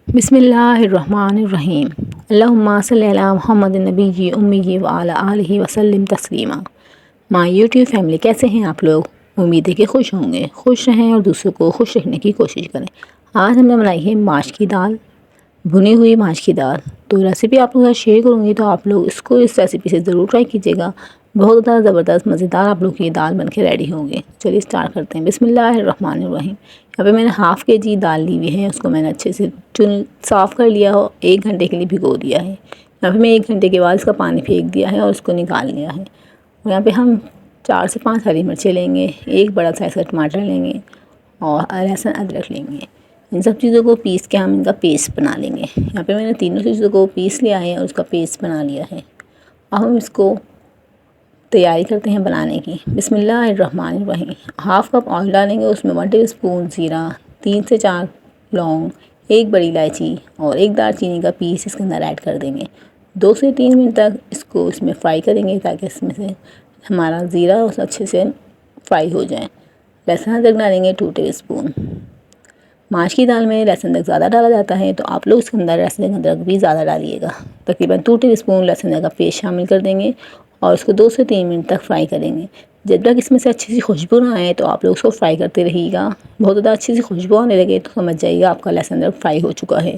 बिस्मिल्लाहिर्रहमानिर्रहीम। अल्लाहुम्मा सल्लि अला मुहम्मदिन नबिय्यि उम्मिय्यि व अला आलिहि वसल्लिम तस्लीमा। माय यूट्यूब फैमिली, कैसे हैं आप लोग? उम्मीद है कि खुश होंगे, खुश रहें और दूसरों को खुश रखने की कोशिश करें। आज हमने बनाई है माश की दाल, भुनी हुई माश की दाल। तो रेसिपी आप लोगों के साथ शेयर करूँगी, तो आप लोग इसको इस रेसिपी से ज़रूर ट्राई कीजिएगा। बहुत ज़्यादा ज़बरदस्त मज़ेदार आप लोग की दाल बन के रेडी होंगे। चलिए स्टार्ट करते हैं। बिस्मिल्लाहिर्रहमानिर्रहीम। यहाँ पे मैंने हाफ़ केजी दाल ली हुई है, उसको मैंने अच्छे से साफ़ कर लिया हो, 1 घंटे के लिए भिगो दिया है। यहाँ पे मैं 1 घंटे के बाद इसका पानी फेंक दिया है और उसको निकाल लिया है। और यहाँ पे हम 4 से 5 हरी मिर्चें लेंगे, एक बड़ा साइज़ का टमाटर लेंगे और लहसुन अदरक लेंगे। इन सब चीज़ों को पीस के हम इनका पेस्ट बना लेंगे। यहाँ पे मैंने तीनों चीज़ों को पीस लिया है और उसका पेस्ट बना लिया है। अब हम इसको तैयारी करते हैं बनाने की। बिस्मिल्लाहिर्रहमानिर्रहीम। हाफ़ कप ऑयल डालेंगे, उसमें 1 टीस्पून ज़ीरा, 3 से 4 लौंग, 1 बड़ी इलायची और 1 दालचीनी का पीस इसके अंदर ऐड कर देंगे। 2 से 3 मिनट तक इसको इसमें फ्राई करेंगे ताकि इसमें से हमारा ज़ीरा अच्छे से फ्राई हो जाए। लहसुन अदरक डालेंगे 2 टीस्पून। माश की दाल में लहसुन अदरक ज़्यादा डाला जाता है, तो आप लोग इसके अंदर लहसुन अदरक भी ज़्यादा डालिएगा। तकरीबन 2 टीस्पून लहसुन अदरक का पेस्ट शामिल कर देंगे और उसको 2 से 3 मिनट तक फ्राई करेंगे। जब तक इसमें से अच्छी सी खुशबू ना आए, तो आप लोग उसको फ्राई करते रहिएगा। बहुत ज़्यादा अच्छी सी खुशबू आने लगे तो समझ जाइएगा आपका लहसुन अदरक फ्राई हो चुका है।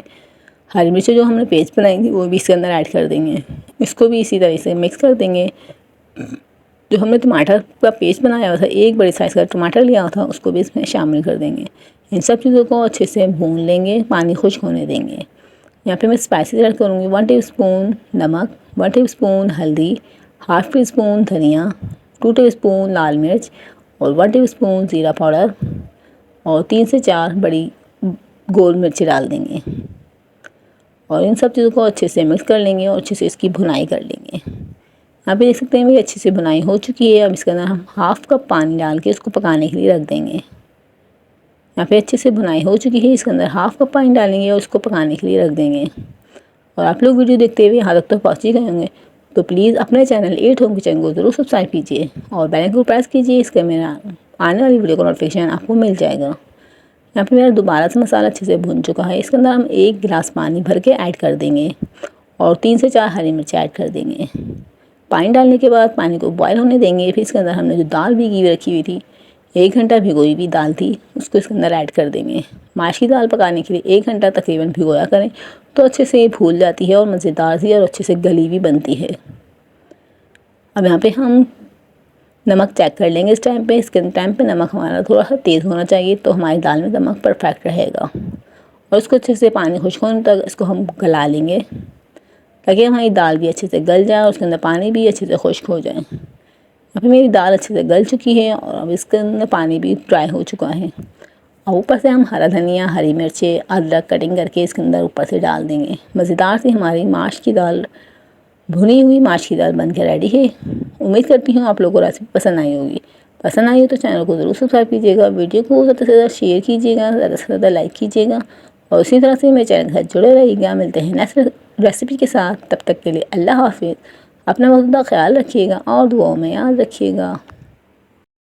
हरी मिर्चें जो हमने पेस्ट बनाई थी वो भी इसके अंदर ऐड कर देंगे। इसको भी इसी तरह से मिक्स कर देंगे। जो हमने टमाटर का पेस्ट बनाया हुआ था, 1 बड़े साइज़ का टमाटर लिया था, उसको भी इसमें शामिल कर देंगे। इन सब चीज़ों को अच्छे से भून लेंगे, पानी खुश्क होने देंगे। यहाँ पे मैं स्पाइसेस ऐड करूँगी। 1 टीस्पून नमक, 1 टीस्पून हल्दी, हाफ़ टीस्पून धनिया, 2 टीस्पून लाल मिर्च और 1 टीस्पून ज़ीरा पाउडर और 3 से 4 बड़ी गोल मिर्ची डाल देंगे। और इन सब चीज़ों को अच्छे से मिक्स कर लेंगे और अच्छे से इसकी भुनाई कर लेंगे। यहाँ पे देख सकते हैं मेरी अच्छे से भुनाई हो चुकी है। अब इसके अंदर हम हाफ़ कप पानी डाल के उसको पकाने के लिए रख देंगे। यहाँ पे अच्छे से भुनाई हो चुकी है। इसके अंदर हाफ़ कप पानी डालेंगे और उसको पकाने के लिए रख देंगे। और आप लोग वीडियो देखते हुए यहाँ तक तो पहुँच ही गए होंगे, तो प्लीज़ अपने चैनल एट होम किचन को ज़रूर सब्सक्राइब कीजिए और बेल आइकन को प्रेस कीजिए। इसका मेरा आने वाली वीडियो का नोटिफिकेशन आपको मिल जाएगा। यहाँ पे मेरा दोबारा से मसाला अच्छे से भुन चुका है। इसके अंदर हम 1 गिलास पानी भर के ऐड कर देंगे और 3 से 4 हरी मिर्च ऐड कर देंगे। पानी डालने के बाद पानी को बॉयल होने देंगे। फिर इसके अंदर हमने जो दाल भिगी हुई रखी हुई थी, 1 घंटा भिगोई हुई दाल थी, उसको इसके अंदर ऐड कर देंगे। माश की दाल पकाने के लिए 1 घंटा तकरीबन भिगोया करें, तो अच्छे से फूल जाती है और मज़ेदार सी और अच्छे से गली भी बनती है। अब यहाँ पे हम नमक चेक कर लेंगे इस टाइम पे। इसके टाइम पे नमक हमारा थोड़ा सा तेज़ होना चाहिए, तो हमारी दाल में नमक परफेक्ट रहेगा। और इसको अच्छे से पानी खुश्क होने तक इसको हम गला लेंगे ताकि हमारी दाल भी अच्छे से गल जाए और उसके अंदर पानी भी अच्छे से खुश्क हो जाए। यहाँ पे मेरी दाल अच्छे से गल चुकी है और अब इसके अंदर पानी भी ड्राई हो चुका है। और ऊपर से हम हरा धनिया, हरी मिर्चें, अदरक कटिंग करके इसके अंदर ऊपर से डाल देंगे। मज़ेदार सी हमारी माश की दाल, भुनी हुई माश की दाल बन के रेडी है। उम्मीद करती हूँ आप लोगों को रेसिपी पसंद आई होगी। पसंद आई हो तो चैनल को ज़रूर सब्सक्राइब कीजिएगा, वीडियो को ज़्यादा से ज़्यादा शेयर कीजिएगा, ज़्यादा से ज़्यादा लाइक कीजिएगा और इसी तरह से मेरे चैनल के साथ जुड़े रहिएगा। मिलते हैं नेक्स्ट रेसिपी के साथ। तब तक के लिए अल्लाह हाफिज़। अपना बहुत ज़्यादा ख्याल रखिएगा और दुआओं में याद रखिएगा।